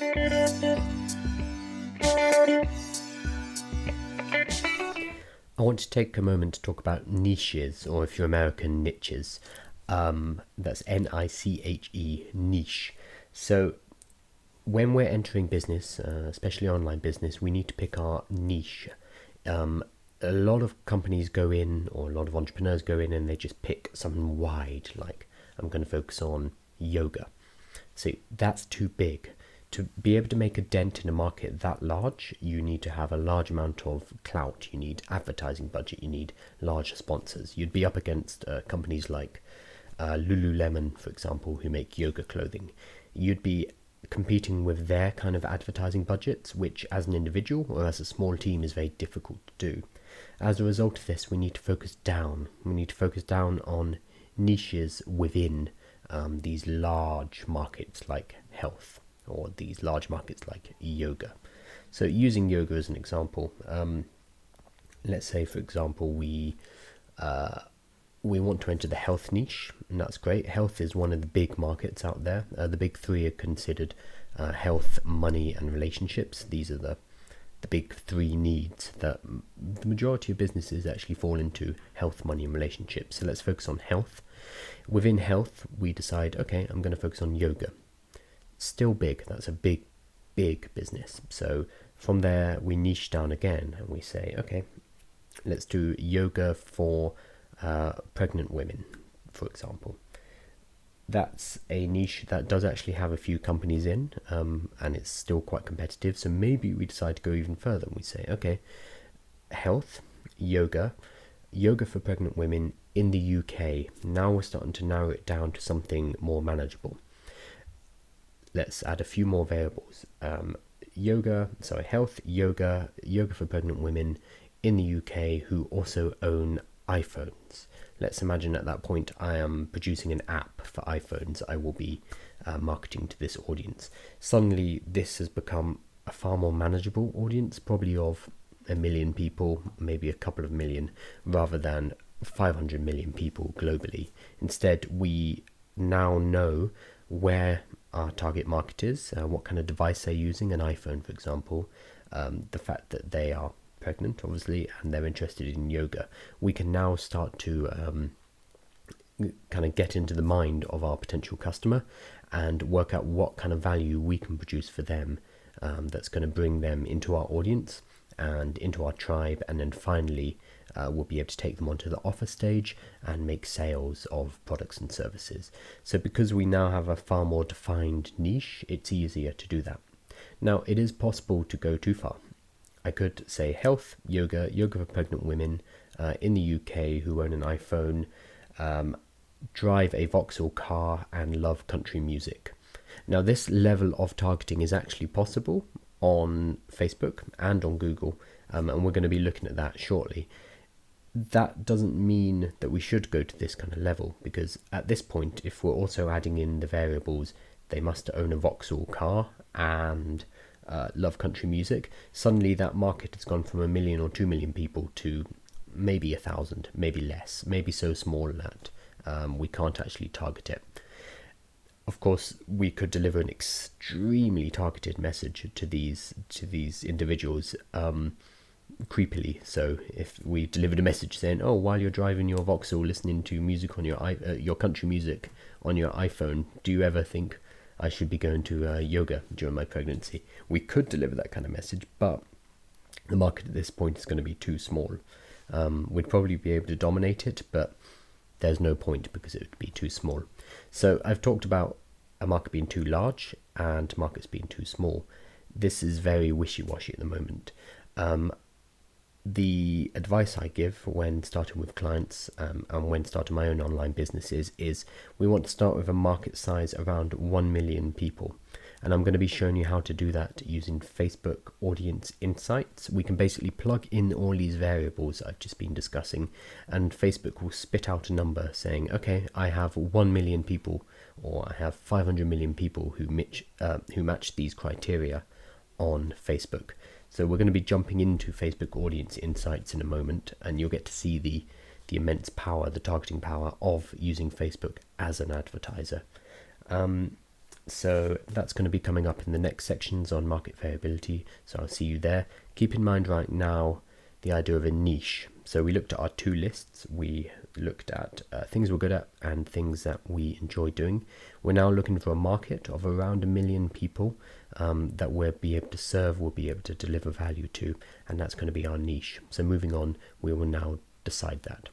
I want to take a moment to talk about niches, or if you're American, niches. That's Niche, niche. So when we're entering business, especially online business, we need to pick our niche. A lot of companies go in, or a lot of entrepreneurs go in, and they just pick something wide, like I'm going to focus on yoga. So that's too big. To be able to make a dent in a market that large, you need to have a large amount of clout, you need advertising budget, you need large sponsors. You'd be up against companies like Lululemon, for example, who make yoga clothing. You'd be competing with their kind of advertising budgets, which as an individual or as a small team is very difficult to do. As a result of this, we need to focus down. We need to focus down on niches within these large markets like health, or these large markets like yoga. So using yoga as an example, let's say for example we want to enter the health niche, and that's great. Health is one of the big markets out there. The big three are considered health, money, and relationships. These are the big three needs that the majority of businesses actually fall into: health, money, and relationships. So let's focus on health. Within health, we decide, okay, I'm going to focus on yoga. Still big, that's a big business. So from there we niche down again and we say, okay, let's do yoga for pregnant women, for example. That's a niche that does actually have a few companies in, and it's still quite competitive. So maybe we decide to go even further and we say, okay, health, yoga for pregnant women in the UK. Now we're starting to narrow it down to something more manageable. Let's add a few more variables. Health, yoga for pregnant women in the UK who also own iPhones. Let's imagine at that point I am producing an app for iPhones. I will be marketing to this audience. Suddenly this has become a far more manageable audience, probably of 1 million people, maybe a couple of million, rather than 500 million people globally. Instead, we now know where our target market is, what kind of device they're using, an iPhone for example, the fact that they are pregnant obviously and they're interested in yoga. We can now start to kind of get into the mind of our potential customer and work out what kind of value we can produce for them, that's going to bring them into our audience and into our tribe, and then finally we'll be able to take them onto the offer stage and make sales of products and services. So because we now have a far more defined niche, it's easier to do that. Now it is possible to go too far. I could say health, yoga for pregnant women in the UK who own an iPhone, drive a Vauxhall car and love country music. Now this level of targeting is actually possible on Facebook and on Google, and we're going to be looking at that shortly. That doesn't mean that we should go to this kind of level, because at this point, if we're also adding in the variables, they must own a Vauxhall car and love country music, suddenly that market has gone from 1 million or 2 million people to maybe 1,000, maybe less, maybe so small that we can't actually target it. Of course, we could deliver an extremely targeted message to these individuals creepily. So if we delivered a message saying, "Oh, while you're driving your Vauxhall, listening to music on your country music on your iPhone, do you ever think I should be going to yoga during my pregnancy?" We could deliver that kind of message, but the market at this point is going to be too small. We'd probably be able to dominate it, but there's no point because it would be too small. So I've talked about a market being too large and markets being too small. This is very wishy-washy at the moment. The advice I give when starting with clients and when starting my own online businesses is we want to start with a market size around 1 million people. And I'm going to be showing you how to do that using Facebook Audience Insights. We can basically plug in all these variables I've just been discussing, and Facebook will spit out a number saying, okay, I have 1 million people, or I have 500 million people who match these criteria on Facebook. So we're going to be jumping into Facebook Audience Insights in a moment, and you'll get to see the immense power, the targeting power of using Facebook as an advertiser. So that's going to be coming up in the next sections on market variability. So I'll see you there. Keep in mind right now the idea of a niche. So we looked at our two lists. We looked at things we're good at and things that we enjoy doing. We're now looking for a market of around 1 million people that we'll be able to serve, we'll be able to deliver value to, and that's going to be our niche. So moving on, we will now decide that.